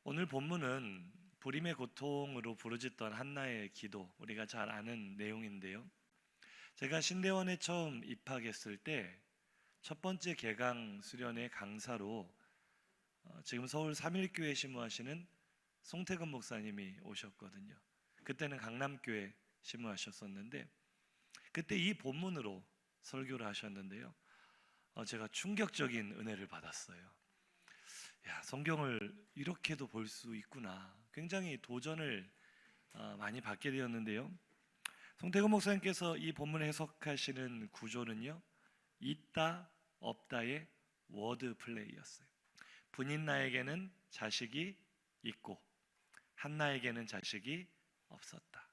오늘 본문은 불임의 고통으로 부르짖던 한나의 기도, 우리가 잘 아는 내용인데요. 제가 신대원에 처음 입학했을 때 첫 번째 개강 수련회 강사로 지금 서울 삼일교회 심무하시는 송태근 목사님이 오셨거든요. 그때는 강남교회 심무하셨었는데 그때 이 본문으로 설교를 하셨는데요. 제가 충격적인 은혜를 받았어요. 야, 성경을 이렇게도 볼 수 있구나. 굉장히 도전을 많이 받게 되었는데요. 송태근 목사님께서 이 본문을 해석하시는 구조는요, 있다 없다의 워드 플레이였어요. 분인나에게는 자식이 있고 한나에게는 자식이 없었다.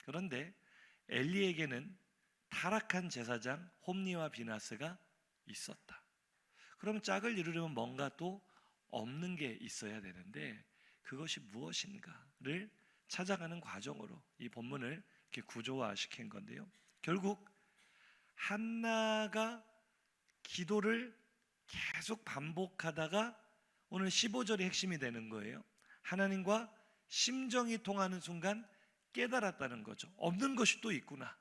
그런데 엘리에게는 타락한 제사장 홈니와 비나스가 있었다. 그럼 짝을 이루려면 뭔가 또 없는 게 있어야 되는데 그것이 무엇인가를 찾아가는 과정으로 이 본문을 이렇게 구조화시킨 건데요. 결국 한나가 기도를 계속 반복하다가 오늘 15절이 핵심이 되는 거예요. 하나님과 심정이 통하는 순간 깨달았다는 거죠. 없는 것이 또 있구나.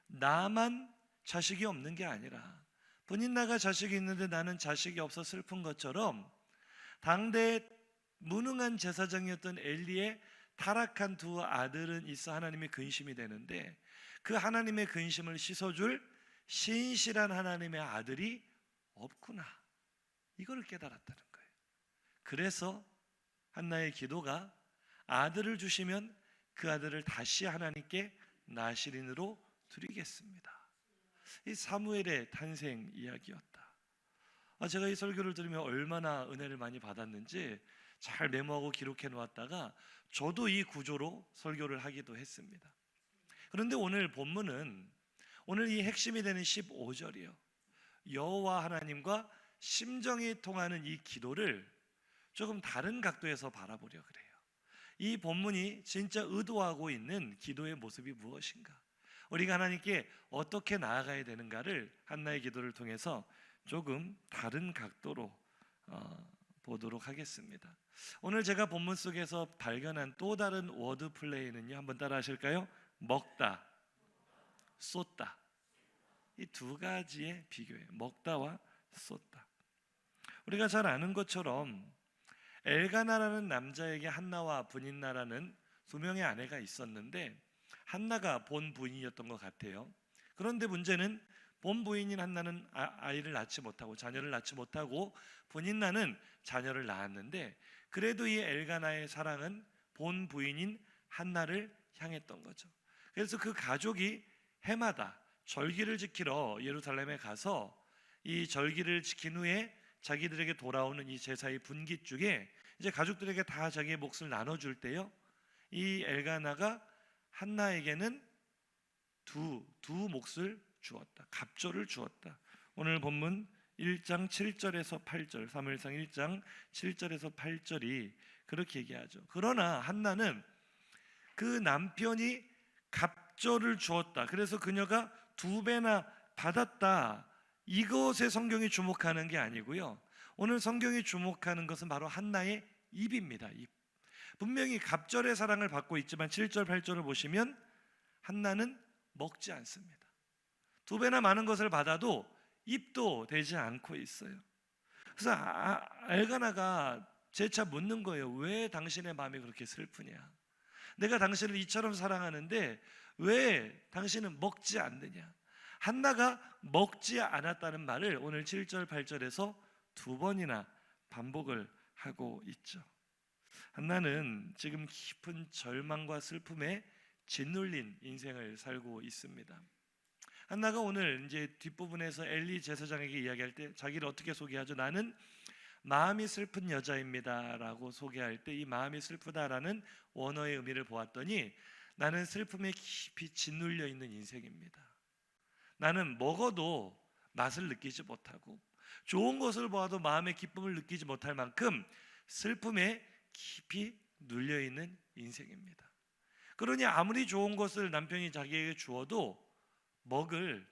나만 자식이 없는 게 아니라 분인나가 자식이 있는데 나는 자식이 없어 슬픈 것처럼 당대의 무능한 제사장이었던 엘리의 타락한 두 아들은 있어 하나님의 근심이 되는데 그 하나님의 근심을 씻어줄 신실한 하나님의 아들이 없구나. 이걸 깨달았다는 거예요. 그래서 한나의 기도가 아들을 주시면 그 아들을 다시 하나님께 나실인으로 드리겠습니다. 이 사무엘의 탄생 이야기였다. 제가 이 설교를 들으며 얼마나 은혜를 많이 받았는지 잘 메모하고 기록해 놓았다가 저도 이 구조로 설교를 하기도 했습니다. 그런데 오늘 본문은 오늘 이 핵심이 되는 15절이요. 여호와 하나님과 심정이 통하는 이 기도를 조금 다른 각도에서 바라보려 그래요. 이 본문이 진짜 의도하고 있는 기도의 모습이 무엇인가? 우리가 하나님께 어떻게 나아가야 되는가를 한나의 기도를 통해서 조금 다른 각도로 보도록 하겠습니다. 오늘 제가 본문 속에서 발견한 또 다른 워드 플레이는요, 한번 따라 하실까요? 먹다, 쏟다. 이 두 가지의 비교예요. 먹다와 쏟다. 우리가 잘 아는 것처럼 엘가나라는 남자에게 한나와 분인나라는 두 명의 아내가 있었는데 한나가 본 부인이었던 것 같아요. 그런데 문제는 본 부인인 한나는 아이를 낳지 못하고 자녀를 낳지 못하고 분인나는 자녀를 낳았는데 그래도 이 엘가나의 사랑은 본 부인인 한나를 향했던 거죠. 그래서 그 가족이 해마다 절기를 지키러 예루살렘에 가서 이 절기를 지킨 후에 자기들에게 돌아오는 이 제사의 분깃 중에 이제 가족들에게 다 자기의 몫을 나눠줄 때요, 이 엘가나가 한나에게는 두 몫을 주었다. 갑절을 주었다. 오늘 본문 1장 7절에서 8절, 사무엘상 1장 7절에서 8절이 그렇게 얘기하죠. 그러나 한나는 그 남편이 갑절을 주었다. 그래서 그녀가 2배나 받았다. 이것에 성경이 주목하는 게 아니고요. 오늘 성경이 주목하는 것은 바로 한나의 입입니다. 입. 분명히 갑절의 사랑을 받고 있지만 7절, 8절을 보시면 한나는 먹지 않습니다. 2배나 많은 것을 받아도 입도 되지 않고 있어요. 그래서 엘가나가 재차 묻는 거예요. 왜 당신의 마음이 그렇게 슬프냐? 내가 당신을 이처럼 사랑하는데 왜 당신은 먹지 않느냐? 한나가 먹지 않았다는 말을 오늘 7절, 8절에서 2번이나 반복을 하고 있죠. 한나는 지금 깊은 절망과 슬픔에 짓눌린 인생을 살고 있습니다. 한나가 오늘 이제 뒷부분에서 엘리 제사장에게 이야기할 때 자기를 어떻게 소개하죠? 나는 마음이 슬픈 여자입니다 라고 소개할 때 이 마음이 슬프다라는 원어의 의미를 보았더니 나는 슬픔에 깊이 짓눌려 있는 인생입니다. 나는 먹어도 맛을 느끼지 못하고 좋은 것을 보아도 마음의 기쁨을 느끼지 못할 만큼 슬픔에 깊이 눌려있는 인생입니다. 그러니 아무리 좋은 것을 남편이 자기에게 주어도 먹을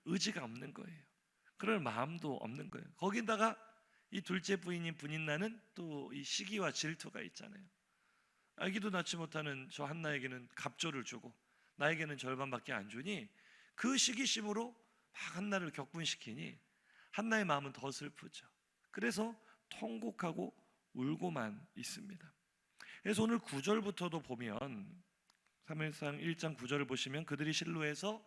의지가 없는 거예요. 그럴 마음도 없는 거예요. 거기다가 이 둘째 부인인 브닌나는 또 이 시기와 질투가 있잖아요. 아기도 낳지 못하는 저 한나에게는 갑조를 주고 나에게는 절반밖에 안 주니 그 시기심으로 막 한나를 격분시키니 한나의 마음은 더 슬프죠. 그래서 통곡하고 울고만 있습니다. 그래서 오늘 9절부터도 보면 사무엘상 1장 9절을 보시면 그들이 실로에서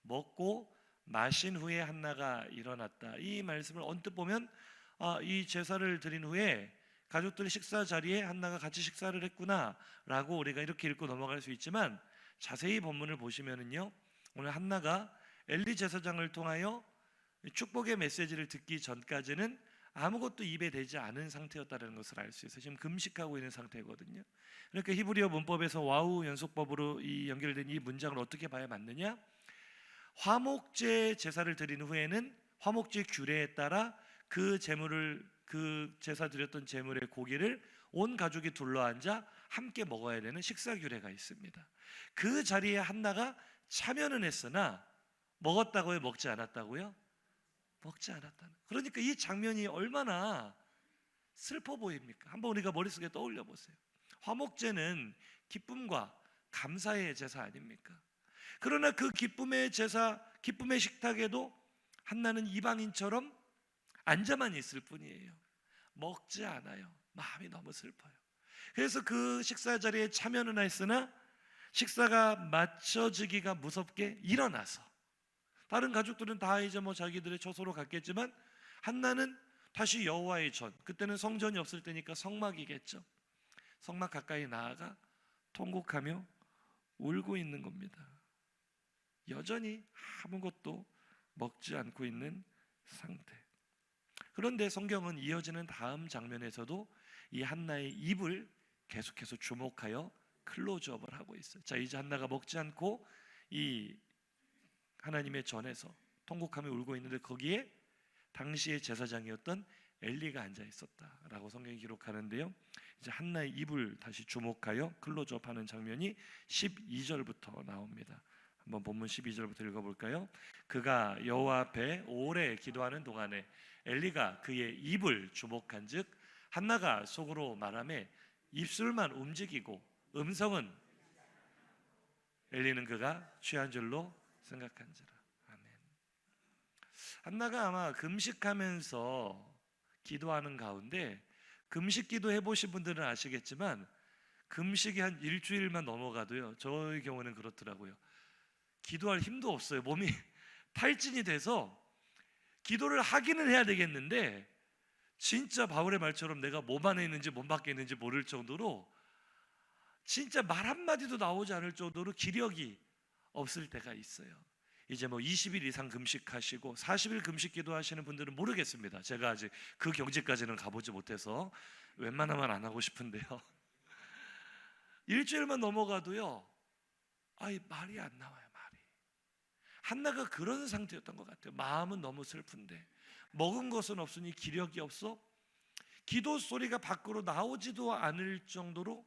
먹고 마신 후에 한나가 일어났다. 이 말씀을 언뜻 보면 이 제사를 드린 후에 가족들 식사 자리에 한나가 같이 식사를 했구나 라고 우리가 이렇게 읽고 넘어갈 수 있지만 자세히 본문을 보시면은요, 오늘 한나가 엘리 제사장을 통하여 축복의 메시지를 듣기 전까지는 아무것도 입에 대지 않은 상태였다는 것을 알 수 있어요. 지금 금식하고 있는 상태거든요. 그러니까 히브리어 문법에서 와우 연속법으로 이 연결된 이 문장을 어떻게 봐야 맞느냐? 화목제 제사를 드린 후에는 화목제 규례에 따라 그 제사 드렸던 제물의 고기를 온 가족이 둘러앉아 함께 먹어야 되는 식사 규례가 있습니다. 그 자리에 한나가 참여는 했으나 먹었다고요? 먹지 않았다고요? 먹지 않았다는. 그러니까 이 장면이 얼마나 슬퍼 보입니까? 한번 우리가 머릿속에 떠올려 보세요. 화목제는 기쁨과 감사의 제사 아닙니까? 그러나 그 기쁨의 제사, 기쁨의 식탁에도 한나는 이방인처럼 앉아만 있을 뿐이에요. 먹지 않아요. 마음이 너무 슬퍼요. 그래서 그 식사 자리에 참여는 했으나 식사가 마쳐지기가 무섭게 일어나서, 다른 가족들은 다 이제 자기들의 처소로 갔겠지만 한나는 다시 여호와의 전, 그때는 성전이 없을 때니까 성막이겠죠. 성막 가까이 나아가 통곡하며 울고 있는 겁니다. 여전히 아무것도 먹지 않고 있는 상태. 그런데 성경은 이어지는 다음 장면에서도 이 한나의 입을 계속해서 주목하여 클로즈업을 하고 있어요. 자, 이제 한나가 먹지 않고 이 하나님의 전에서 통곡하며 울고 있는데 거기에 당시의 제사장이었던 엘리가 앉아 있었다라고 성경이 기록하는데요. 이제 한나의 입을 다시 주목하여 클로즈업하는 장면이 12절부터 나옵니다. 한번 본문 12절부터 읽어볼까요? 그가 여호와 앞에 오래 기도하는 동안에 엘리가 그의 입을 주목한즉 한나가 속으로 말하매 입술만 움직이고 음성은 엘리는 그가 취한 줄로 생각한지라. 아멘. 한나가 아마 금식하면서 기도하는 가운데, 금식 기도 해보신 분들은 아시겠지만 금식이 한 일주일만 넘어가도요, 저의 경우는 그렇더라고요, 기도할 힘도 없어요. 몸이 탈진이 돼서 기도를 하기는 해야 되겠는데 진짜 바울의 말처럼 내가 몸 안에 있는지 몸 밖에 있는지 모를 정도로, 진짜 말 한마디도 나오지 않을 정도로 기력이 없을 때가 있어요. 이제 20일 이상 금식하시고 40일 금식 기도하시는 분들은 모르겠습니다. 제가 아직 그 경지까지는 가보지 못해서 웬만하면 안 하고 싶은데요. 일주일만 넘어가도요, 말이 안 나와요. 말이. 한나가 그런 상태였던 것 같아요. 마음은 너무 슬픈데 먹은 것은 없으니 기력이 없어 기도 소리가 밖으로 나오지도 않을 정도로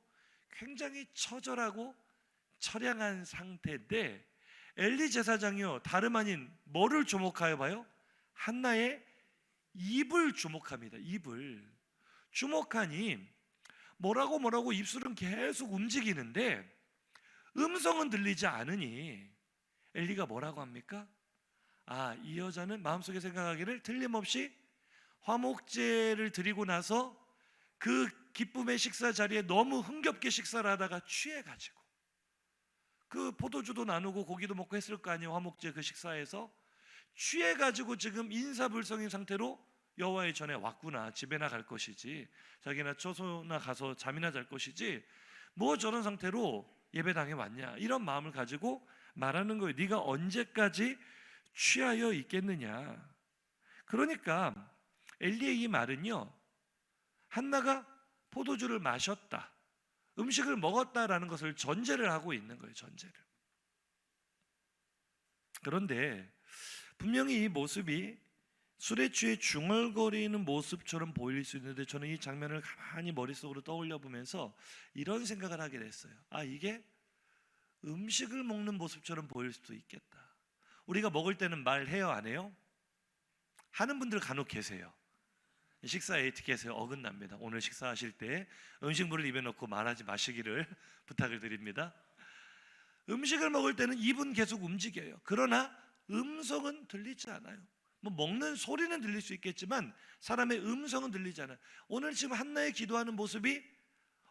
굉장히 처절하고 처량한 상태인데, 엘리 제사장이요, 다름 아닌 뭐를 주목하여 봐요? 한나의 입을 주목합니다. 입을 주목하니 뭐라고 입술은 계속 움직이는데 음성은 들리지 않으니 엘리가 뭐라고 합니까? 이 여자는 마음속에 생각하기를 틀림없이 화목제를 드리고 나서 그 기쁨의 식사 자리에 너무 흥겹게 식사를 하다가 취해가지고, 그 포도주도 나누고 고기도 먹고 했을 거 아니에요. 화목제 그 식사에서 취해가지고 지금 인사불성인 상태로 여호와의 전에 왔구나. 집에나 갈 것이지, 자기나 처소나 가서 잠이나 잘 것이지, 뭐 저런 상태로 예배당에 왔냐, 이런 마음을 가지고 말하는 거예요. 네가 언제까지 취하여 있겠느냐. 그러니까 엘리의 이 말은요, 한나가 포도주를 마셨다, 음식을 먹었다라는 것을 전제를 하고 있는 거예요. 전제를. 그런데 분명히 이 모습이 술에 취해 중얼거리는 모습처럼 보일 수 있는데, 저는 이 장면을 가만히 머릿속으로 떠올려 보면서 이런 생각을 하게 됐어요. 이게 음식을 먹는 모습처럼 보일 수도 있겠다. 우리가 먹을 때는 말해요, 안 해요? 하는 분들 간혹 계세요. 식사 에티켓에 어긋납니다. 오늘 식사하실 때 음식물을 입에 넣고 말하지 마시기를 부탁을 드립니다. 음식을 먹을 때는 입은 계속 움직여요. 그러나 음성은 들리지 않아요. 뭐 먹는 소리는 들릴 수 있겠지만 사람의 음성은 들리지 않아요. 오늘 지금 한나의 기도하는 모습이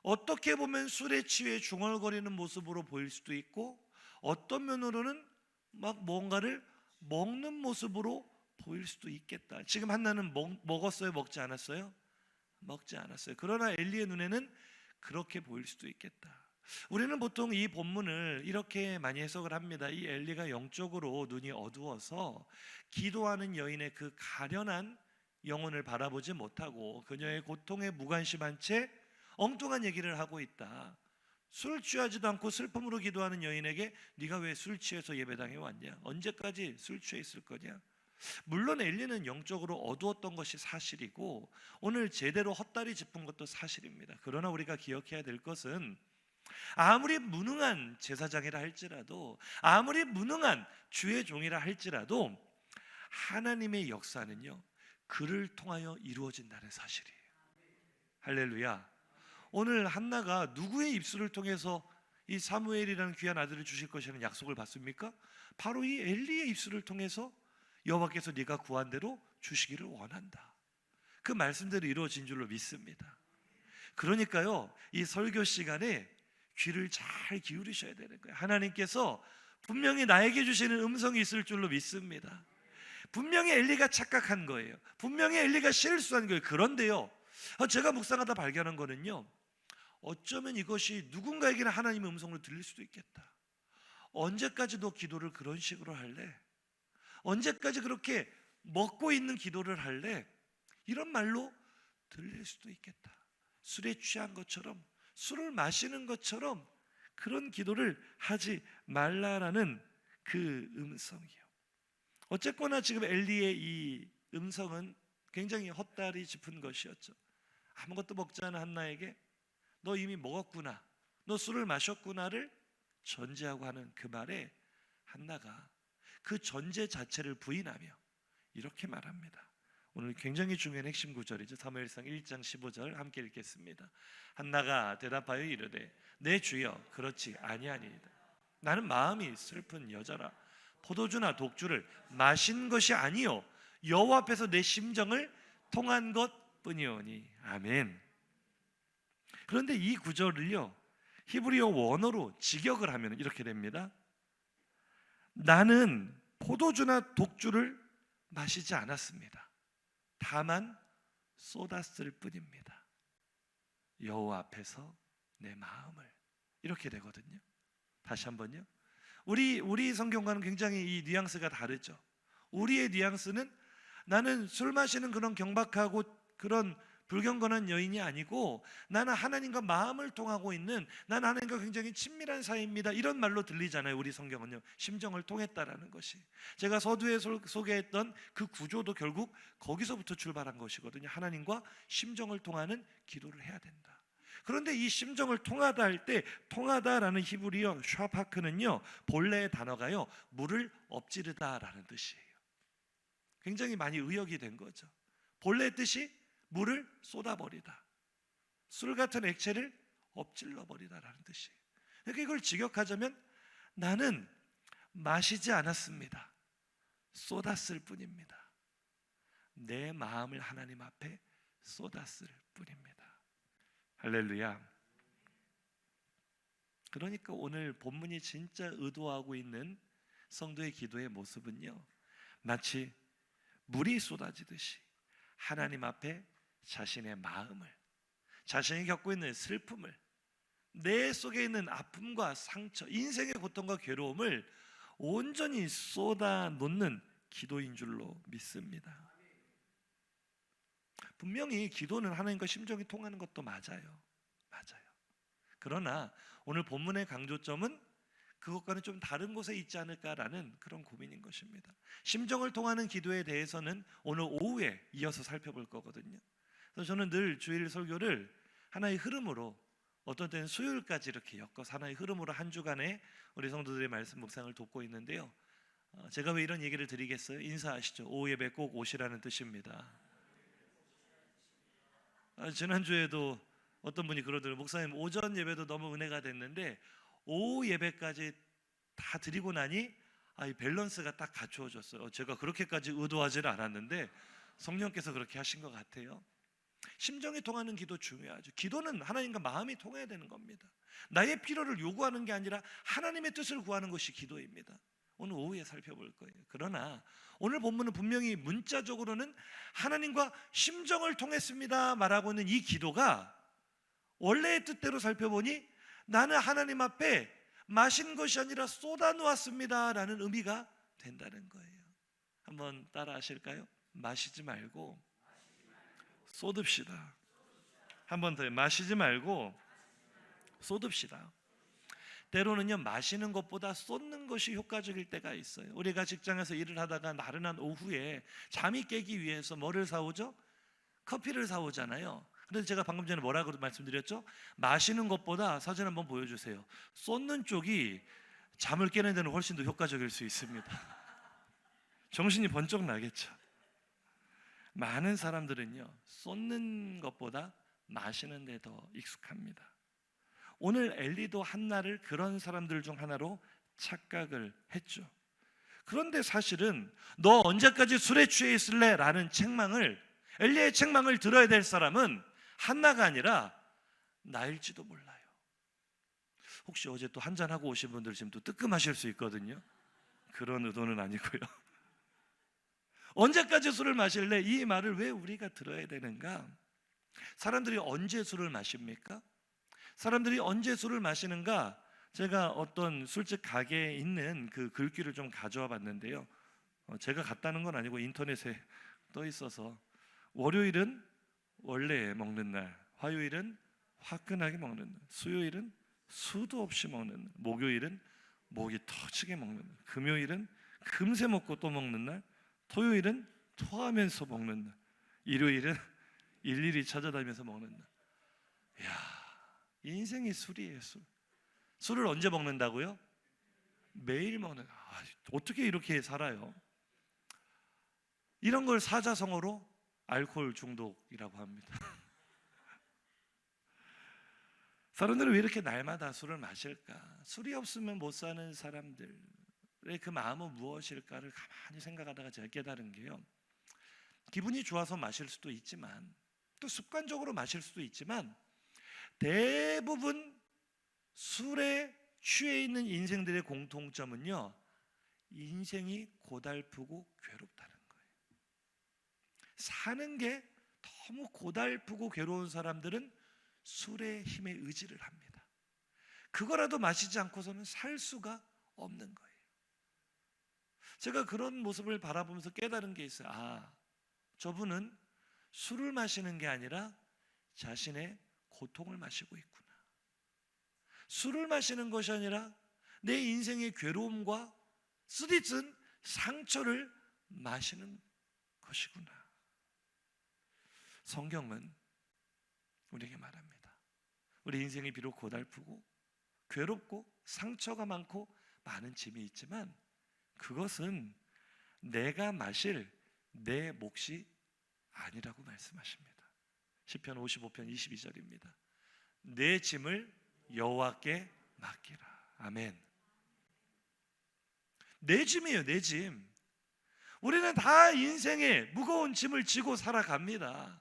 어떻게 보면 술에 취해 중얼거리는 모습으로 보일 수도 있고, 어떤 면으로는 막 뭔가를 먹는 모습으로 보일 수도 있겠다. 지금 한나는 먹었어요? 먹지 않았어요? 먹지 않았어요. 그러나 엘리의 눈에는 그렇게 보일 수도 있겠다. 우리는 보통 이 본문을 이렇게 많이 해석을 합니다. 이 엘리가 영적으로 눈이 어두워서 기도하는 여인의 그 가련한 영혼을 바라보지 못하고 그녀의 고통에 무관심한 채 엉뚱한 얘기를 하고 있다. 술 취하지도 않고 슬픔으로 기도하는 여인에게 네가 왜 술 취해서 예배당에 왔냐? 언제까지 술 취해 있을 거냐? 물론 엘리는 영적으로 어두웠던 것이 사실이고 오늘 제대로 헛다리 짚은 것도 사실입니다. 그러나 우리가 기억해야 될 것은 아무리 무능한 제사장이라 할지라도, 아무리 무능한 주의 종이라 할지라도 하나님의 역사는요 그를 통하여 이루어진다는 사실이에요. 할렐루야. 오늘 한나가 누구의 입술을 통해서 이 사무엘이라는 귀한 아들을 주실 것이라는 약속을 받습니까? 바로 이 엘리의 입술을 통해서 여호와께서 네가 구한 대로 주시기를 원한다. 그 말씀대로 이루어진 줄로 믿습니다. 그러니까요 이 설교 시간에 귀를 잘 기울이셔야 되는 거예요. 하나님께서 분명히 나에게 주시는 음성이 있을 줄로 믿습니다. 분명히 엘리가 착각한 거예요. 분명히 엘리가 실수한 거예요. 그런데요 제가 묵상하다 발견한 거는요, 어쩌면 이것이 누군가에게는 하나님의 음성으로 들릴 수도 있겠다. 언제까지 너 기도를 그런 식으로 할래? 언제까지 그렇게 먹고 있는 기도를 할래? 이런 말로 들릴 수도 있겠다. 술에 취한 것처럼, 술을 마시는 것처럼 그런 기도를 하지 말라라는 그 음성이요. 어쨌거나 지금 엘리의 이 음성은 굉장히 헛다리 짚은 것이었죠. 아무것도 먹지 않은 한나에게 너 이미 먹었구나, 너 술을 마셨구나를 전제하고 하는 그 말에 한나가 그 전제 자체를 부인하며 이렇게 말합니다. 오늘 굉장히 중요한 핵심 구절이죠. 사무엘상 1장 15절 함께 읽겠습니다. 한나가 대답하여 이르되 내 주여 그렇지 아니하니이다. 나는 마음이 슬픈 여자라. 포도주나 독주를 마신 것이 아니요 여호와 앞에서 내 심정을 통한 것뿐이오니. 아멘. 그런데 이 구절을요 히브리어 원어로 직역을 하면 이렇게 됩니다. 나는 포도주나 독주를 마시지 않았습니다. 다만 쏟았을 뿐입니다. 여호와 앞에서 내 마음을. 이렇게 되거든요. 다시 한번요. 우리 성경과는 굉장히 이 뉘앙스가 다르죠. 우리의 뉘앙스는 나는 술 마시는 그런 경박하고 그런 불경건한 여인이 아니고 나는 하나님과 마음을 통하고 있는, 나는 하나님과 굉장히 친밀한 사이입니다, 이런 말로 들리잖아요. 우리 성경은요 심정을 통했다라는 것이. 제가 서두에 소개했던 그 구조도 결국 거기서부터 출발한 것이거든요. 하나님과 심정을 통하는 기도를 해야 된다. 그런데 이 심정을 통하다 할 때 통하다라는 히브리어 샤파크는요 본래의 단어가요 물을 엎지르다라는 뜻이에요. 굉장히 많이 의역이 된 거죠. 본래의 뜻이 물을 쏟아버리다, 술 같은 액체를 엎질러버리다라는 뜻이에요. 그러니까 이걸 직역하자면 나는 마시지 않았습니다. 쏟았을 뿐입니다. 내 마음을 하나님 앞에 쏟았을 뿐입니다. 할렐루야. 그러니까 오늘 본문이 진짜 의도하고 있는 성도의 기도의 모습은요 마치 물이 쏟아지듯이 하나님 앞에 자신의 마음을, 자신이 겪고 있는 슬픔을, 내 속에 있는 아픔과 상처, 인생의 고통과 괴로움을 온전히 쏟아놓는 기도인 줄로 믿습니다. 분명히 기도는 하나님과 심정이 통하는 것도 맞아요. 그러나 오늘 본문의 강조점은 그것과는 좀 다른 곳에 있지 않을까라는 그런 고민인 것입니다. 심정을 통하는 기도에 대해서는 오늘 오후에 이어서 살펴볼 거거든요. 그래서 저는 늘 주일 설교를 하나의 흐름으로, 어떤 때는 수요일까지 이렇게 엮어서 하나의 흐름으로 한 주간에 우리 성도들의 말씀 묵상을 돕고 있는데요. 제가 왜 이런 얘기를 드리겠어요? 인사하시죠. 오후 예배 꼭 오시라는 뜻입니다. 지난주에도 어떤 분이 그러더라고요. 목사님, 오전 예배도 너무 은혜가 됐는데 오후 예배까지 다 드리고 나니 이 밸런스가 딱 갖추어졌어요. 제가 그렇게까지 의도하지는 않았는데 성령께서 그렇게 하신 것 같아요. 심정이 통하는 기도 중요하죠. 기도는 하나님과 마음이 통해야 되는 겁니다. 나의 필요를 요구하는 게 아니라 하나님의 뜻을 구하는 것이 기도입니다. 오늘 오후에 살펴볼 거예요. 그러나 오늘 본문은 분명히 문자적으로는 하나님과 심정을 통했습니다 말하고 있는 이 기도가 원래의 뜻대로 살펴보니 나는 하나님 앞에 마신 것이 아니라 쏟아 놓았습니다 라는 의미가 된다는 거예요. 한번 따라 하실까요? 마시지 말고 쏟읍시다. 한번 더, 마시지 말고 쏟읍시다. 때로는요, 마시는 것보다 쏟는 것이 효과적일 때가 있어요. 우리가 직장에서 일을 하다가 나른한 오후에 잠이 깨기 위해서 뭐를 사오죠? 커피를 사오잖아요. 그런데 제가 방금 전에 뭐라고 말씀드렸죠? 마시는 것보다, 사진 한번 보여주세요, 쏟는 쪽이 잠을 깨는 데는 훨씬 더 효과적일 수 있습니다. 정신이 번쩍 나겠죠. 많은 사람들은요, 쏟는 것보다 마시는 데 더 익숙합니다. 오늘 엘리도 한나를 그런 사람들 중 하나로 착각을 했죠. 그런데 사실은 너 언제까지 술에 취해 있을래? 라는 책망을, 엘리의 책망을 들어야 될 사람은 한나가 아니라 나일지도 몰라요. 혹시 어제 또 한잔하고 오신 분들 지금 또 뜨끔하실 수 있거든요. 그런 의도는 아니고요. 언제까지 술을 마실래? 이 말을 왜 우리가 들어야 되는가? 사람들이 언제 술을 마십니까? 사람들이 언제 술을 마시는가? 제가 어떤 술집 가게에 있는 그 글귀를 좀 가져와 봤는데요. 제가 갔다는 건 아니고 인터넷에 떠 있어서, 월요일은 원래 먹는 날, 화요일은 화끈하게 먹는 날, 수요일은 수도 없이 먹는 날, 목요일은 목이 터지게 먹는 날, 금요일은 금세 먹고 또 먹는 날, 토요일은 토하면서 먹는 날, 일요일은 일일이 찾아다니면서 먹는 날. 이야, 인생이 술이에요. 술을 언제 먹는다고요? 매일 먹는. 어떻게 이렇게 살아요? 이런 걸 사자성어로 알코올 중독이라고 합니다. 사람들은 왜 이렇게 날마다 술을 마실까? 술이 없으면 못 사는 사람들의 그 마음은 무엇일까를 가만히 생각하다가 제가 깨달은 게요, 기분이 좋아서 마실 수도 있지만, 또 습관적으로 마실 수도 있지만, 대부분 술에 취해 있는 인생들의 공통점은요, 인생이 고달프고 괴롭다는 거예요. 사는 게 너무 고달프고 괴로운 사람들은 술의 힘에 의지를 합니다. 그거라도 마시지 않고서는 살 수가 없는 거예요. 제가 그런 모습을 바라보면서 깨달은 게 있어요. 저분은 술을 마시는 게 아니라 자신의 고통을 마시고 있구나. 술을 마시는 것이 아니라 내 인생의 괴로움과 쓰디쓴 상처를 마시는 것이구나. 성경은 우리에게 말합니다. 우리 인생이 비록 고달프고 괴롭고 상처가 많고 많은 짐이 있지만, 그것은 내가 마실 내 몫이 아니라고 말씀하십니다. 시편 55편 22절입니다. 내 짐을 여호와께 맡기라. 아멘. 내 짐이에요, 내 짐. 우리는 다 인생의 무거운 짐을 지고 살아갑니다.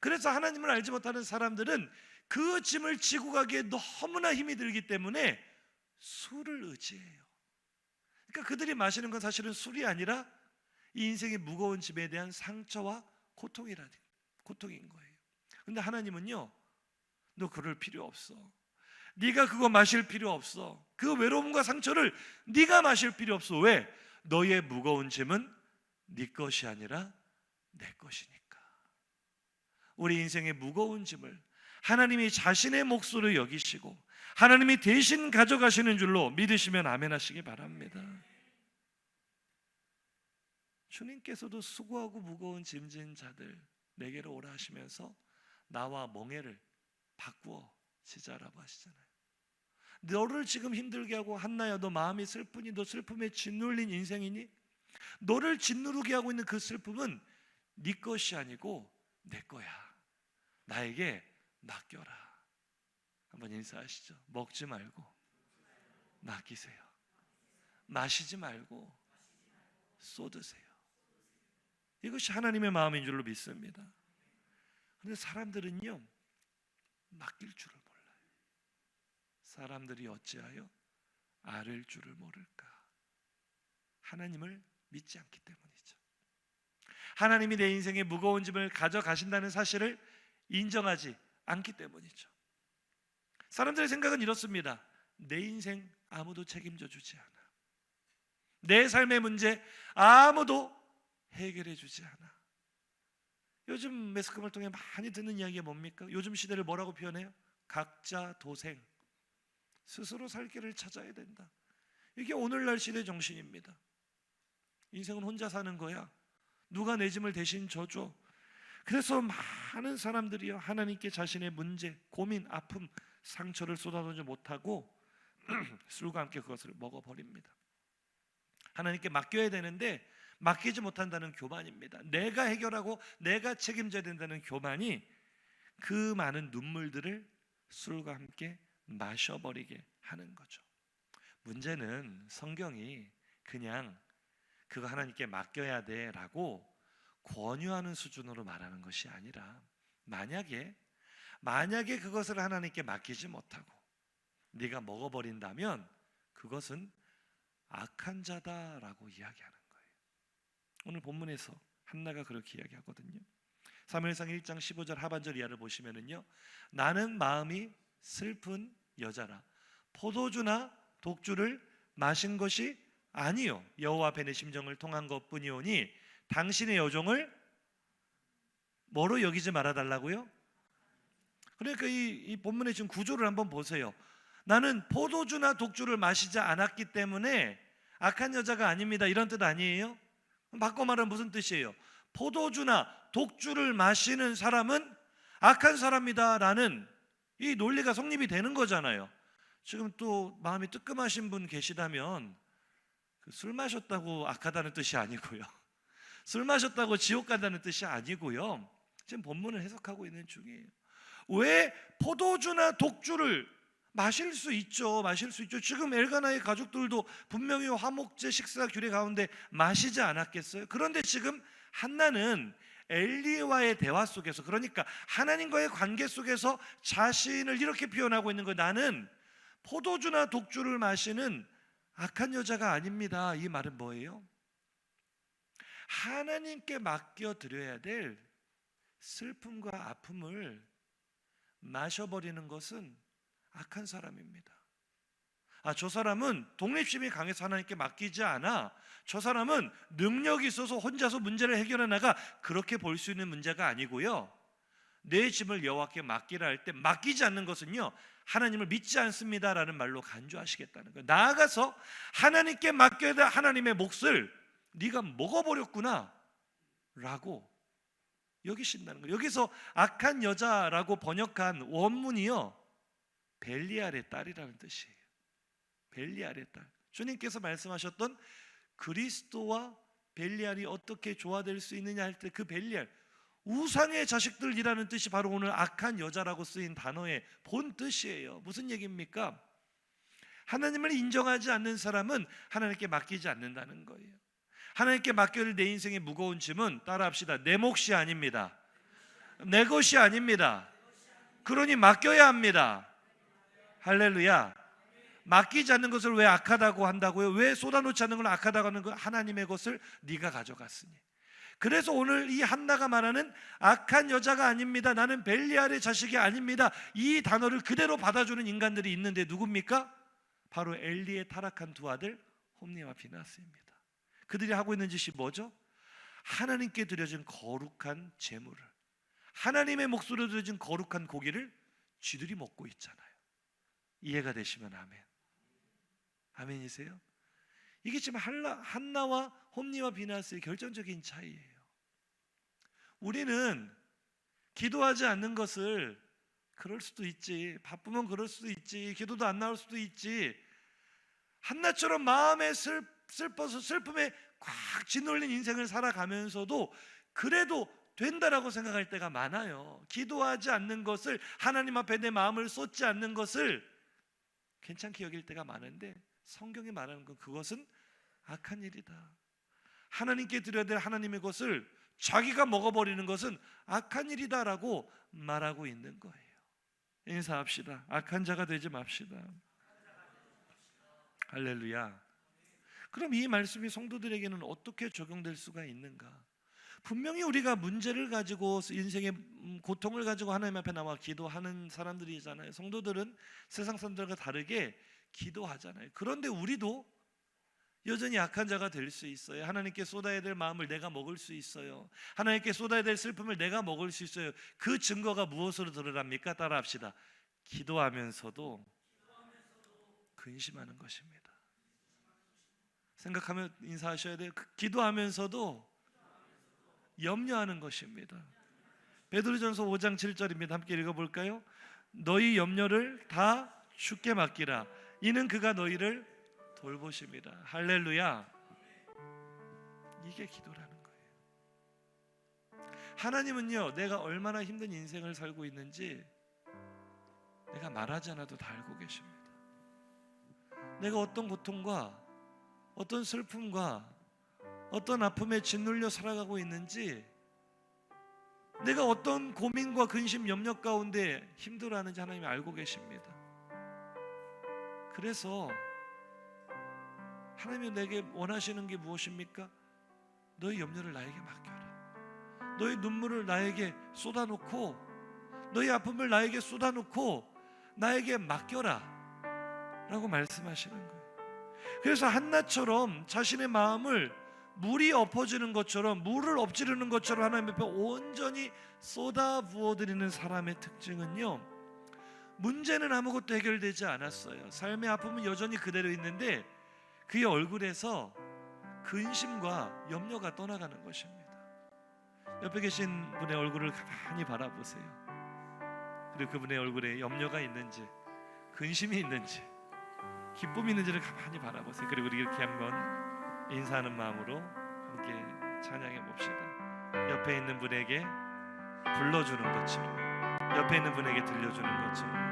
그래서 하나님을 알지 못하는 사람들은 그 짐을 지고 가기에 너무나 힘이 들기 때문에 술을 의지해요. 그러니까 그들이 마시는 건 사실은 술이 아니라 이 인생의 무거운 짐에 대한 상처와 고통인 거예요. 근데 하나님은요, 너 그럴 필요 없어. 네가 그거 마실 필요 없어. 그 외로움과 상처를 네가 마실 필요 없어. 왜? 너의 무거운 짐은 네 것이 아니라 내 것이니까. 우리 인생의 무거운 짐을 하나님이 자신의 몫으로 여기시고 하나님이 대신 가져가시는 줄로 믿으시면 아멘 하시기 바랍니다. 주님께서도 수고하고 무거운 짐진 자들 내게로 오라 하시면서 나와 멍에를 바꾸어 지자라고 하시잖아요. 너를 지금 힘들게 하고, 한나야 너 마음이 슬프니? 너 슬픔에 짓눌린 인생이니? 너를 짓누르게 하고 있는 그 슬픔은 네 것이 아니고 내 거야. 나에게 맡겨라. 한번 인사하시죠. 먹지 말고 맡기세요. 마시지 말고 쏟으세요. 이것이 하나님의 마음인 줄로 믿습니다. 그런데 사람들은요, 맡길 줄을 몰라요. 사람들이 어찌하여 아를 줄을 모를까? 하나님을 믿지 않기 때문이죠. 하나님이 내 인생의 무거운 짐을 가져가신다는 사실을 인정하지 않기 때문이죠. 사람들의 생각은 이렇습니다. 내 인생 아무도 책임져 주지 않아. 내 삶의 문제 아무도 해결해 주지 않아. 요즘 매스컴을 통해 많이 듣는 이야기가 뭡니까? 요즘 시대를 뭐라고 표현해요? 각자 도생. 스스로 살 길을 찾아야 된다. 이게 오늘날 시대 정신입니다. 인생은 혼자 사는 거야. 누가 내 짐을 대신 져줘. 그래서 많은 사람들이요, 하나님께 자신의 문제, 고민, 아픔, 상처를 쏟아내지 못하고 술과 함께 그것을 먹어버립니다. 하나님께 맡겨야 되는데 맡기지 못한다는 교만입니다. 내가 해결하고 내가 책임져야 된다는 교만이 그 많은 눈물들을 술과 함께 마셔버리게 하는 거죠. 문제는 성경이 그냥 그거 하나님께 맡겨야 돼 라고 권유하는 수준으로 말하는 것이 아니라, 만약에 그것을 하나님께 맡기지 못하고 네가 먹어버린다면 그것은 악한 자다라고 이야기하는 거예요. 오늘 본문에서 한나가 그렇게 이야기하거든요. 사무엘상 1장 15절 하반절 이하를 보시면은요, 나는 마음이 슬픈 여자라 포도주나 독주를 마신 것이 아니요 여호와 앞에 내 심정을 통한 것뿐이오니 당신의 여종을 뭐로 여기지 말아달라고요? 그러니까 이 본문의 지금 구조를 한번 보세요. 나는 포도주나 독주를 마시지 않았기 때문에 악한 여자가 아닙니다, 이런 뜻 아니에요? 바꿔 말하면 무슨 뜻이에요? 포도주나 독주를 마시는 사람은 악한 사람이다 라는 이 논리가 성립이 되는 거잖아요. 지금 또 마음이 뜨끔하신 분 계시다면 술 마셨다고 악하다는 뜻이 아니고요, 술 마셨다고 지옥 간다는 뜻이 아니고요, 지금 본문을 해석하고 있는 중이에요. 왜 포도주나 독주를 마실 수 있죠. 지금 엘가나의 가족들도 분명히 화목제 식사 규례 가운데 마시지 않았겠어요? 그런데 지금 한나는 엘리와의 대화 속에서, 그러니까 하나님과의 관계 속에서 자신을 이렇게 표현하고 있는 거예요. 나는 포도주나 독주를 마시는 악한 여자가 아닙니다. 이 말은 뭐예요? 하나님께 맡겨드려야 될 슬픔과 아픔을 마셔버리는 것은 악한 사람입니다. 저 사람은 독립심이 강해서 하나님께 맡기지 않아. 저 사람은 능력이 있어서 혼자서 문제를 해결해 나가. 그렇게 볼 수 있는 문제가 아니고요, 내 짐을 여호와께 맡기라 할 때 맡기지 않는 것은요, 하나님을 믿지 않습니다라는 말로 간주하시겠다는 거예요. 나아가서 하나님께 맡겨야 될 하나님의 몫을 네가 먹어버렸구나 라고 여기신다는 거예요. 여기서 악한 여자라고 번역한 원문이요, 벨리알의 딸이라는 뜻이에요. 벨리알의 딸. 주님께서 말씀하셨던 그리스도와 벨리알이 어떻게 조화될 수 있느냐 할 때 그 벨리알, 우상의 자식들이라는 뜻이 바로 오늘 악한 여자라고 쓰인 단어의 본 뜻이에요. 무슨 얘기입니까? 하나님을 인정하지 않는 사람은 하나님께 맡기지 않는다는 거예요. 하나님께 맡겨야 될 내 인생의 무거운 짐은, 따라합시다, 내 몫이 아닙니다. 내 것이 아닙니다. 그러니 맡겨야 합니다. 할렐루야. 맡기지 않는 것을 왜 악하다고 한다고요? 왜 쏟아놓지 않는 걸 악하다고 하는 거예요? 하나님의 것을 네가 가져갔으니. 그래서 오늘 이 한나가 말하는 악한 여자가 아닙니다, 나는 벨리알의 자식이 아닙니다, 이 단어를 그대로 받아주는 인간들이 있는데 누굽니까? 바로 엘리의 타락한 두 아들 홈니와 비나스입니다. 그들이 하고 있는 짓이 뭐죠? 하나님께 드려진 거룩한 제물을, 하나님의 목소리로 드려진 거룩한 고기를 쥐들이 먹고 있잖아요. 이해가 되시면 아멘. 아멘이세요? 이게 지금 한나와 홈니와 비나스의 결정적인 차이예요. 우리는 기도하지 않는 것을, 그럴 수도 있지, 바쁘면 그럴 수도 있지, 기도도 안 나올 수도 있지, 한나처럼 마음에 슬퍼서 슬픔에 꽉 짓눌린 인생을 살아가면서도 그래도 된다라고 생각할 때가 많아요. 기도하지 않는 것을, 하나님 앞에 내 마음을 쏟지 않는 것을 괜찮게 여길 때가 많은데, 성경이 말하는 건 그것은 악한 일이다. 하나님께 드려야 될 하나님의 것을 자기가 먹어버리는 것은 악한 일이다라고 말하고 있는 거예요. 인사합시다. 악한 자가 되지 맙시다. 할렐루야. 그럼 이 말씀이 성도들에게는 어떻게 적용될 수가 있는가? 분명히 우리가 문제를 가지고, 인생의 고통을 가지고 하나님 앞에 나와 기도하는 사람들이잖아요. 성도들은 세상 사람들과 다르게 기도하잖아요. 그런데 우리도 여전히 약한 자가 될 수 있어요. 하나님께 쏟아야 될 마음을 내가 먹을 수 있어요. 하나님께 쏟아야 될 슬픔을 내가 먹을 수 있어요. 그 증거가 무엇으로 드러납니까? 따라합시다. 기도하면서도 근심하는 것입니다. 생각하면 인사하셔야 돼요. 기도하면서도 염려하는 것입니다. 베드로전서 5장 7절입니다. 함께 읽어볼까요? 너희 염려를 다 주께 맡기라. 이는 그가 너희를 돌보십니다. 할렐루야. 이게 기도라는 거예요. 하나님은요, 내가 얼마나 힘든 인생을 살고 있는지 내가 말하지 않아도 다 알고 계십니다. 내가 어떤 고통과 어떤 슬픔과 어떤 아픔에 짓눌려 살아가고 있는지, 내가 어떤 고민과 근심, 염려 가운데 힘들어하는지 하나님이 알고 계십니다. 그래서 하나님이 내게 원하시는 게 무엇입니까? 너의 염려를 나에게 맡겨라. 너의 눈물을 나에게 쏟아놓고, 너의 아픔을 나에게 쏟아놓고 나에게 맡겨라 라고 말씀하시는 거예요. 그래서 한나처럼 자신의 마음을 물이 엎어지는 것처럼, 물을 엎지르는 것처럼 하나님 앞에 온전히 쏟아 부어드리는 사람의 특징은요, 문제는 아무것도 해결되지 않았어요. 삶의 아픔은 여전히 그대로 있는데 그의 얼굴에서 근심과 염려가 떠나가는 것입니다. 옆에 계신 분의 얼굴을 가만히 바라보세요. 그리고 그분의 얼굴에 염려가 있는지, 근심이 있는지, 기쁨이 있는지를 가만히 바라보세요. 그리고 우리 이렇게 한번 인사하는 마음으로 함께 찬양해 봅시다. 옆에 있는 분에게 불러주는 것처럼, 옆에 있는 분에게 들려주는 것처럼,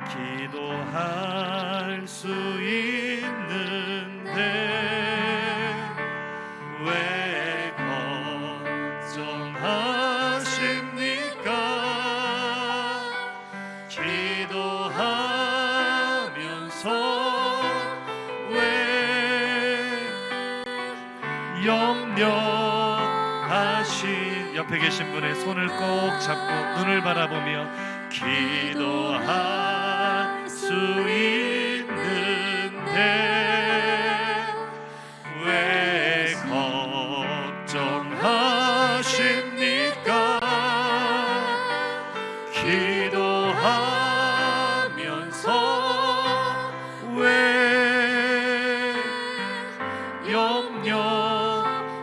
기도할 수 있는데 왜 걱정하십니까? 기도하면서 왜 염려하시? 옆에 계신 분의 손을 꼭 잡고 눈을 바라보며 기도할 수 있는데 왜 걱정하십니까? 기도하면서 왜 염려하십니까?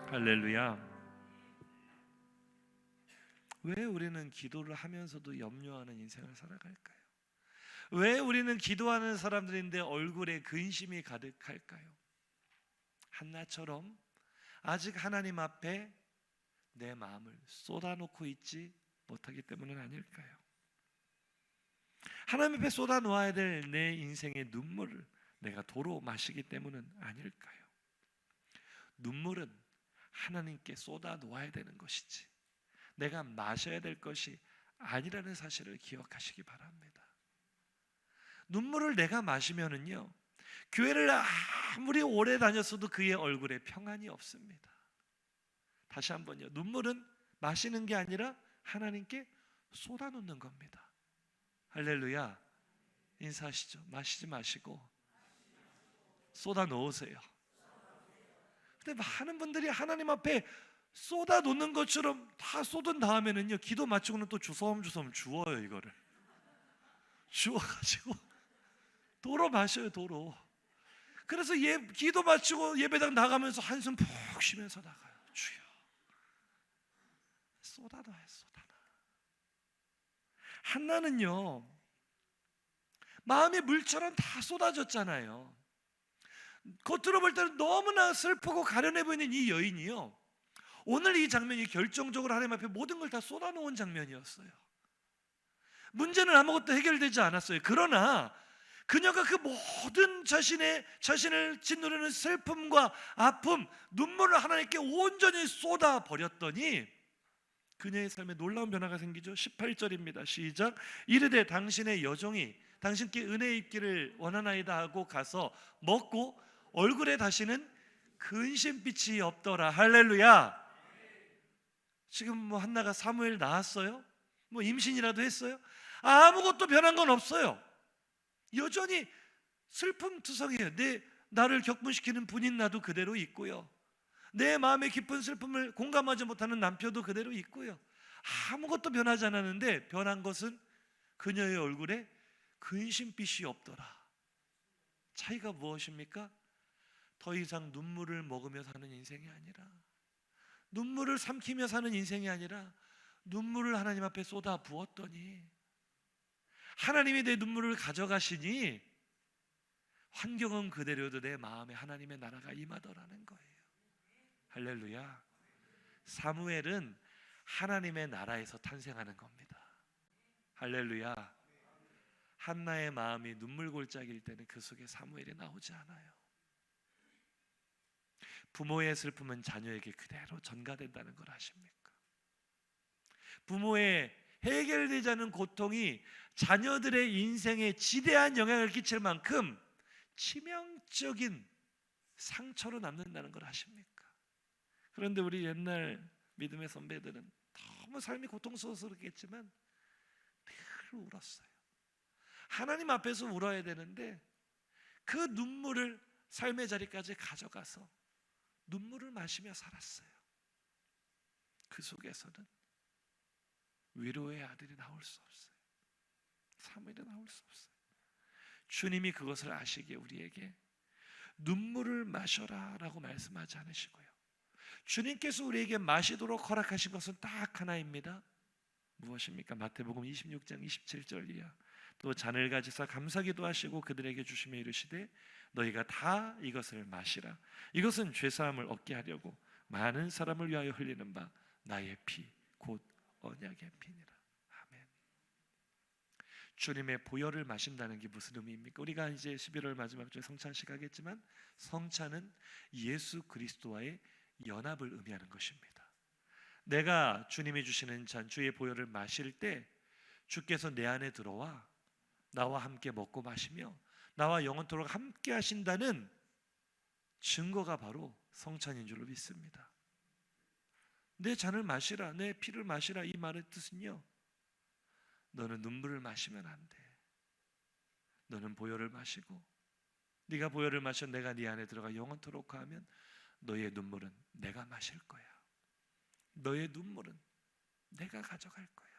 할렐루야. 왜 우리는 기도를 하면서도 염려하는 인생을 살아갈까요? 왜 우리는 기도하는 사람들인데 얼굴에 근심이 가득할까요? 한나처럼 아직 하나님 앞에 내 마음을 쏟아놓고 있지 못하기 때문은 아닐까요? 하나님 앞에 쏟아놓아야 될 내 인생의 눈물을 내가 도로 마시기 때문은 아닐까요? 눈물은 하나님께 쏟아놓아야 되는 것이지 내가 마셔야 될 것이 아니라는 사실을 기억하시기 바랍니다. 눈물을 내가 마시면은요, 교회를 아무리 오래 다녔어도 그의 얼굴에 평안이 없습니다. 다시 한번요, 눈물은 마시는 게 아니라 하나님께 쏟아놓는 겁니다. 할렐루야. 인사하시죠. 마시지 마시고 쏟아놓으세요. 근데 많은 분들이 하나님 앞에 쏟아놓는 것처럼 다 쏟은 다음에는요, 기도 마치고는 또 주섬주섬 주워요. 이거를 주워가지고 도로 마셔요. 도로. 그래서 기도 마치고 예배당 나가면서 한숨 푹 쉬면서 나가요. 주여 쏟아놔요. 쏟아놔. 한나는요, 마음이 물처럼 다 쏟아졌잖아요. 겉으로 볼 때는 너무나 슬프고 가련해 보이는 이 여인이요, 오늘 이 장면이 결정적으로 하나님 앞에 모든 걸 다 쏟아놓은 장면이었어요. 문제는 아무것도 해결되지 않았어요. 그러나 그녀가 그 모든 자신을 짓누르는 슬픔과 아픔, 눈물을 하나님께 온전히 쏟아 버렸더니 그녀의 삶에 놀라운 변화가 생기죠. 18절입니다. 시작. 이르되 당신의 여종이 당신께 은혜 입기를 원하나이다 하고 가서 먹고 얼굴에 다시는 근심빛이 없더라. 할렐루야. 지금 뭐 한나가 사무엘 낳았어요? 뭐 임신이라도 했어요? 아무것도 변한 건 없어요. 여전히 슬픔투성이에요. 나를 격분시키는 분인 나도 그대로 있고요, 내 마음의 깊은 슬픔을 공감하지 못하는 남편도 그대로 있고요. 아무것도 변하지 않았는데 변한 것은 그녀의 얼굴에 근심빛이 없더라. 차이가 무엇입니까? 더 이상 눈물을 먹으며 사는 인생이 아니라, 눈물을 삼키며 사는 인생이 아니라 눈물을 하나님 앞에 쏟아 부었더니 하나님이 내 눈물을 가져가시니 환경은 그대로도 내 마음에 하나님의 나라가 임하더라는 거예요. 할렐루야. 사무엘은 하나님의 나라에서 탄생하는 겁니다. 할렐루야. 한나의 마음이 눈물골짜기일 때는 그 속에 사무엘이 나오지 않아요. 부모의 슬픔은 자녀에게 그대로 전가된다는 걸 아십니까? 부모의 해결되지 않은 고통이 자녀들의 인생에 지대한 영향을 끼칠 만큼 치명적인 상처로 남는다는 걸 아십니까? 그런데 우리 옛날 믿음의 선배들은 너무 삶이 고통스러웠겠지만 늘 울었어요. 하나님 앞에서 울어야 되는데 그 눈물을 삶의 자리까지 가져가서 눈물을 마시며 살았어요. 그 속에서는 위로의 아들이 나올 수 없어요. 사무엘이 나올 수 없어요. 주님이 그것을 아시기에 우리에게 눈물을 마셔라 라고 말씀하지 않으시고요, 주님께서 우리에게 마시도록 허락하신 것은 딱 하나입니다. 무엇입니까? 마태복음 26장 27절 이하. 또 잔을 가지사 감사기도 하시고 그들에게 주시며 이르시되 너희가 다 이것을 마시라. 이것은 죄사함을 얻게 하려고 많은 사람을 위하여 흘리는 바 나의 피 곧 언약의 피니라. 아멘. 주님의 보혈을 마신다는 게 무슨 의미입니까? 우리가 이제 11월 마지막 주에 성찬식 하겠지만 성찬은 예수 그리스도와의 연합을 의미하는 것입니다. 내가 주님이 주시는 잔, 주의 보혈을 마실 때 주께서 내 안에 들어와 나와 함께 먹고 마시며 나와 영원토록 함께 하신다는 증거가 바로 성찬인 줄로 믿습니다. 내 잔을 마시라, 내 피를 마시라, 이 말의 뜻은요, 너는 눈물을 마시면 안 돼. 너는 보혈을 마시고, 네가 보혈을 마셔 내가 네 안에 들어가 영원토록 하면 너의 눈물은 내가 마실 거야. 너의 눈물은 내가 가져갈 거야.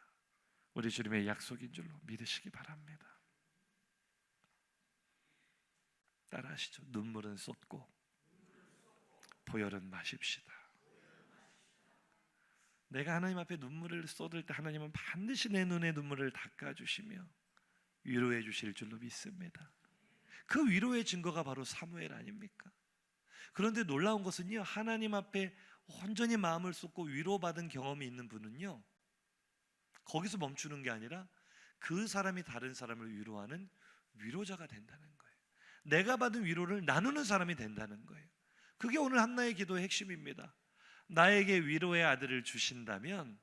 우리 주님의 약속인 줄로 믿으시기 바랍니다. 따라하시죠. 눈물은 쏟고 보혈은 마십시다. 내가 하나님 앞에 눈물을 쏟을 때 하나님은 반드시 내 눈의 눈물을 닦아주시며 위로해 주실 줄로 믿습니다. 그 위로의 증거가 바로 사무엘 아닙니까? 그런데 놀라운 것은요, 하나님 앞에 온전히 마음을 쏟고 위로받은 경험이 있는 분은요, 거기서 멈추는 게 아니라 그 사람이 다른 사람을 위로하는 위로자가 된다는 거예요. 내가 받은 위로를 나누는 사람이 된다는 거예요. 그게 오늘 한나의 기도의 핵심입니다. 나에게 위로의 아들을 주신다면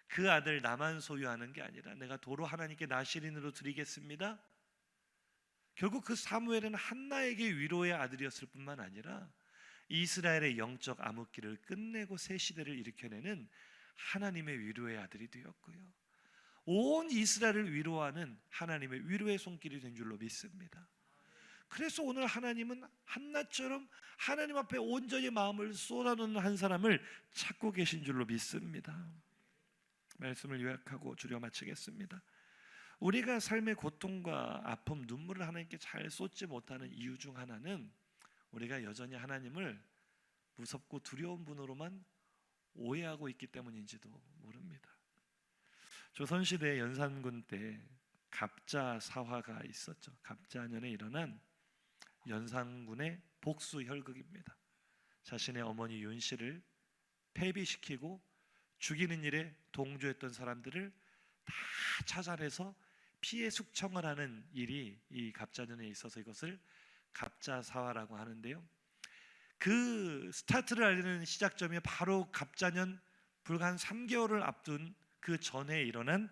그 아들 나만 소유하는 게 아니라 내가 도로 하나님께 나시린으로 드리겠습니다. 결국 그 사무엘은 한나에게 위로의 아들이었을 뿐만 아니라 이스라엘의 영적 암흑기를 끝내고 새 시대를 일으켜내는 하나님의 위로의 아들이 되었고요, 온 이스라엘을 위로하는 하나님의 위로의 손길이 된 줄로 믿습니다. 그래서 오늘 하나님은 한나처럼 하나님 앞에 온전히 마음을 쏟아놓는 한 사람을 찾고 계신 줄로 믿습니다. 말씀을 요약하고 줄여 마치겠습니다. 우리가 삶의 고통과 아픔, 눈물을 하나님께 잘 쏟지 못하는 이유 중 하나는 우리가 여전히 하나님을 무섭고 두려운 분으로만 오해하고 있기 때문인지도 모릅니다. 조선시대 연산군 때 갑자사화가 있었죠. 갑자년에 일어난 연산군의 복수 혈극입니다. 자신의 어머니 윤 씨를 폐비시키고 죽이는 일에 동조했던 사람들을 다 찾아내서 피해 숙청을 하는 일이 이 갑자년에 있어서 이것을 갑자사화라고 하는데요. 그 스타트를 알리는 시작점이 바로 갑자년 불과 한 3개월을 앞둔 그 전에 일어난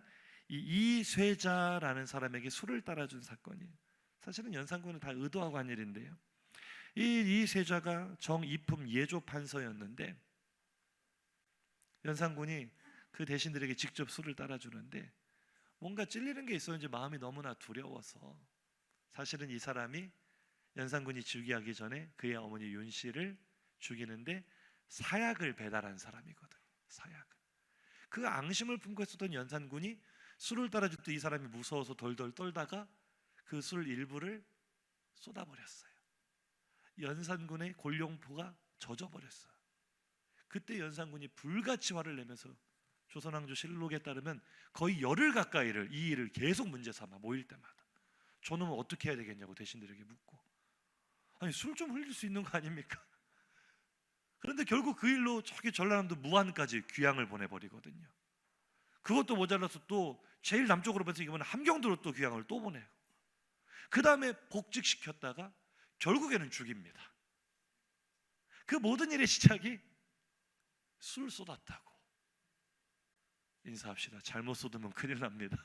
이 이쇠자라는 사람에게 술을 따라준 사건이에요. 사실은 연산군은 다 의도하고 한 일인데요. 이 이쇠자가 정이품 예조 판서였는데 연산군이 그 대신들에게 직접 술을 따라주는데 뭔가 찔리는 게 있었는지 마음이 너무나 두려워서 사실은 이 사람이 연산군이 즉위하기 전에 그의 어머니 윤 씨를 죽이는데 사약을 배달한 사람이거든. 사약. 그 앙심을 품고 있었던 연산군이 술을 따라줄 때 이 사람이 무서워서 덜덜 떨다가 그 술 일부를 쏟아버렸어요. 연산군의 골룡포가 젖어버렸어요. 그때 연산군이 불같이 화를 내면서 조선왕조 실록에 따르면 거의 열흘 가까이를 이 일을 계속 문제 삼아 모일 때마다 저놈은 어떻게 해야 되겠냐고 대신들에게 묻고, 아니 술 좀 흘릴 수 있는 거 아닙니까? 그런데 결국 그 일로 저기 전라남도 무안까지 귀양을 보내버리거든요. 그것도 모자라서 또 제일 남쪽으로 해서 이번에 함경도로 또 귀양을 또 보내요. 그 다음에 복직시켰다가 결국에는 죽입니다. 그 모든 일의 시작이 술 쏟았다고. 인사합시다. 잘못 쏟으면 큰일 납니다.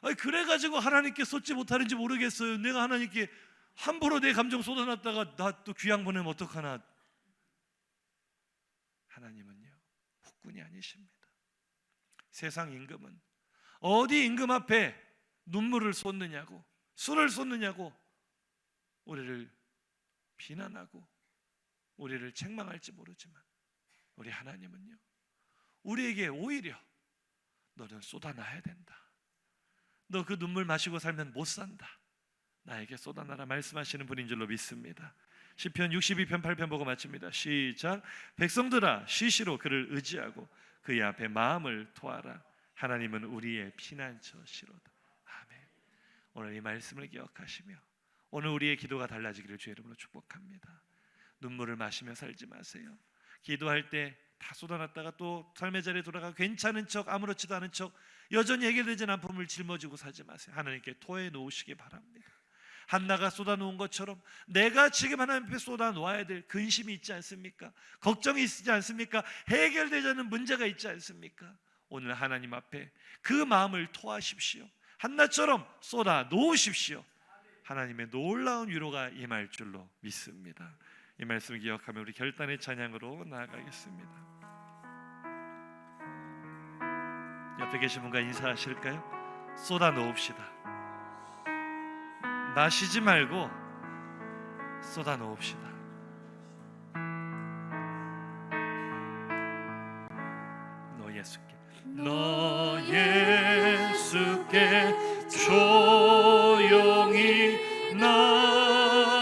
아니 그래가지고 하나님께 쏟지 못하는지 모르겠어요. 내가 하나님께 함부로 내 감정 쏟아놨다가 나 또 귀양 보내면 어떡하나. 하나님은요 폭군이 아니십니다. 세상 임금은 어디 임금 앞에 눈물을 쏟느냐고 술을 쏟느냐고 우리를 비난하고 우리를 책망할지 모르지만 우리 하나님은요 우리에게 오히려 너는 쏟아놔야 된다. 너 그 눈물 마시고 살면 못 산다. 나에게 쏟아놔라 말씀하시는 분인 줄로 믿습니다. 시편 62편 8편 보고 마칩니다. 시작. 백성들아 시시로 그를 의지하고 그의 앞에 마음을 토하라. 하나님은 우리의 피난처시로다. 아멘. 오늘 이 말씀을 기억하시며 오늘 우리의 기도가 달라지기를 주의 이름으로 축복합니다. 눈물을 마시며 살지 마세요. 기도할 때 다 쏟아놨다가 또 삶의 자리에 돌아가 괜찮은 척 아무렇지도 않은 척 여전히 해결되지 않은 품을 짊어지고 살지 마세요. 하나님께 토해 놓으시기 바랍니다. 한나가 쏟아놓은 것처럼 내가 지금 하나님 앞에 쏟아놓아야 될 근심이 있지 않습니까? 걱정이 있지 않습니까? 해결되지 않는 문제가 있지 않습니까? 오늘 하나님 앞에 그 마음을 토하십시오. 한나처럼 쏟아 놓으십시오. 하나님의 놀라운 위로가 임할 줄로 믿습니다. 이 말씀을 기억하며 우리 결단의 찬양으로 나아가겠습니다. 옆에 계신 분과 인사하실까요? 쏟아 놓읍시다. 마시지 말고 쏟아 놓읍시다. 너 예수께 조용히 나가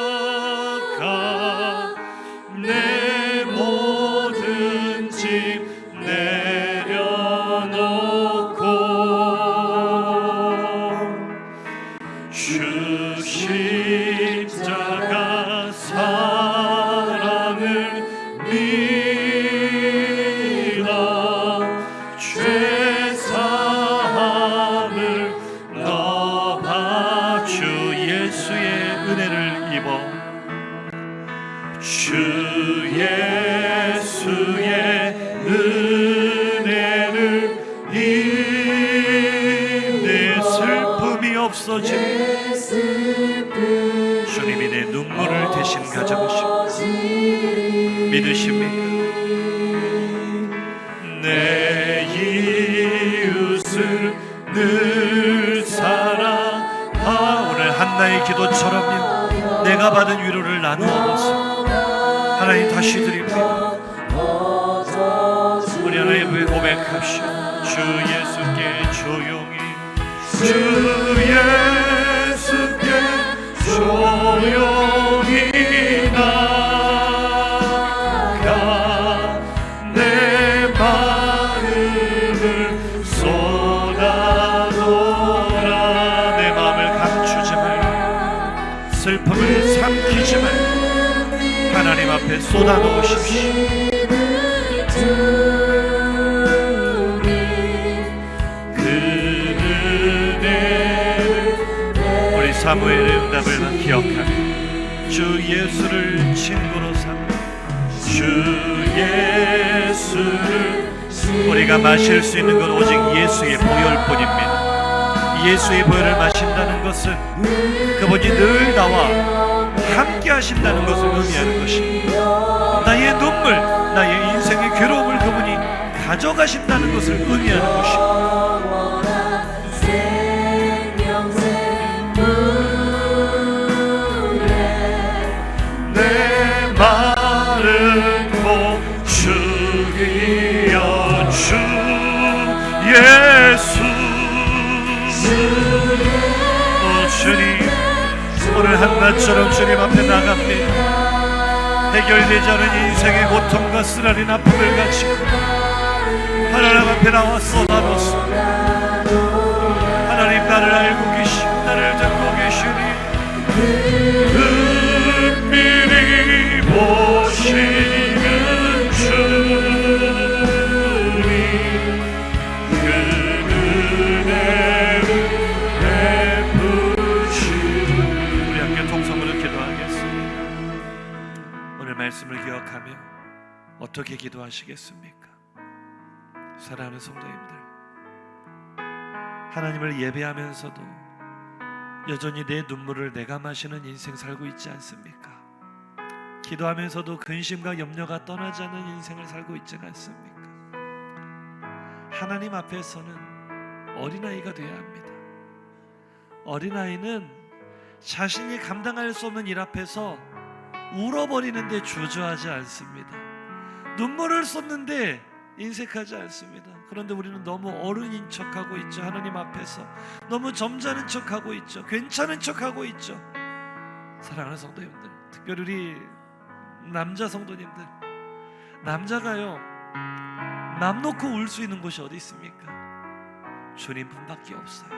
내 모든 짐 내려놓고 주 십자가 사랑을 믿어 죄 사함을 너봐 주 예수의 은혜를 입어 주 예수의 은혜를 내 슬픔이 없어지고 주님이 내 눈물을 대신 가져가시고 믿으십니까? 내 이웃을 늘 사랑하 오늘 한나의 기도처럼요 내가 받은 위로를 나누어 보세요. 하나님 다시 드립니다. 우리 하나님 고백합시다. 주 예수께 조용히 주 예수께 조용히 나가 내 마음을 쏟아놓으라. 내 마음을 감추지 말고 슬픔 숨기지 말고 하나님 앞에 쏟아놓으십시오. 우리 사무엘의 응답을 기억하며 주 예수를 친구로 삼아 주 예수를 우리가 마실 수 있는 건 오직 예수의 보혈뿐입니다. 예수의 보혈을 마신다는 것은 그분이 늘 나와 함께 하신다는 것을 의미하는 것입니다. 나의 눈물, 나의 인생의 괴로움을 그분이 가져가신다는 것을 의미하는 것입니다. 내 마른 목 주기여 주 예수. 주님, 오늘 한낮처럼 주님 앞에 나갑니다. 해결되지 않은 인생의 고통과 쓰라린 아픔을 가지고 하나님 앞에 나와 쏟아놓습니다. 하나님, 나를 알고 계시고 나를 듣고 계시니 은밀히 보시는 주님, 그 은혜를 베푸시니. 우리 함께 통성으로 기도하겠습니다. 오늘 말씀을 기억하며 어떻게 기도하시겠습니까? 사랑하는 성도님들, 하나님을 예배하면서도 여전히 내 눈물을 내가 마시는 인생 살고 있지 않습니까? 기도하면서도 근심과 염려가 떠나지 않는 인생을 살고 있지 않습니까? 하나님 앞에서는 어린아이가 되어야 합니다. 어린아이는 자신이 감당할 수 없는 일 앞에서 울어버리는데 주저하지 않습니다. 눈물을 쏟는데 인색하지 않습니다. 그런데 우리는 너무 어른인 척하고 있죠. 하나님 앞에서 너무 점잖은 척하고 있죠. 괜찮은 척하고 있죠. 사랑하는 성도님들, 특별히 우리 남자 성도님들, 남자가요 남 놓고 울 수 있는 곳이 어디 있습니까? 주님뿐밖에 없어요.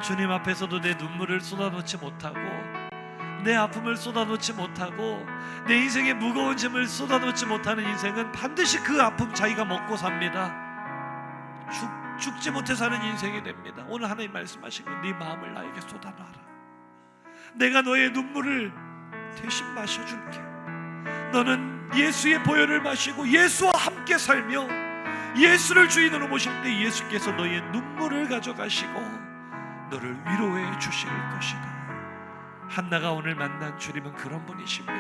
주님 앞에서도 내 눈물을 쏟아놓지 못하고 내 아픔을 쏟아놓지 못하고 내 인생의 무거운 짐을 쏟아놓지 못하는 인생은 반드시 그 아픔 자기가 먹고 삽니다. 죽지 못해 사는 인생이 됩니다. 오늘 하나님 말씀하시고 네 마음을 나에게 쏟아놔라. 내가 너의 눈물을 대신 마셔줄게. 너는 예수의 보혈을 마시고 예수와 함께 살며 예수를 주인으로 모실 때 예수께서 너의 눈물을 가져가시고 너를 위로해 주실 것이다. 한나가 오늘 만난 주님은 그런 분이십니다.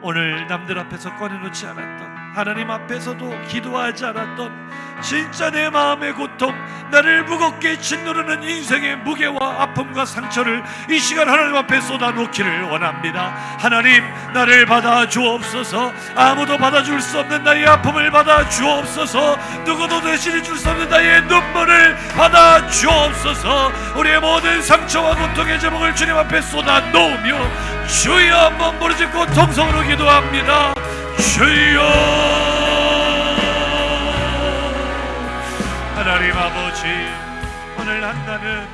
오늘 남들 앞에서 꺼내놓지 않았던, 하나님 앞에서도 기도하지 않았던 진짜 내 마음의 고통, 나를 무겁게 짓누르는 인생의 무게와 아픔과 상처를 이 시간 하나님 앞에 쏟아놓기를 원합니다. 하나님, 나를 받아 주옵소서. 아무도 받아줄 수 없는 나의 아픔을 받아 주옵소서. 누구도 대신해 줄 수 없는 나의 눈물을 받아 주옵소서. 우리의 모든 상처와 고통의 제목을 주님 앞에 쏟아놓으며 주여 한번 부르짖고 통성으로 기도합니다. 주여. 하나님 아버지, 오늘 한나는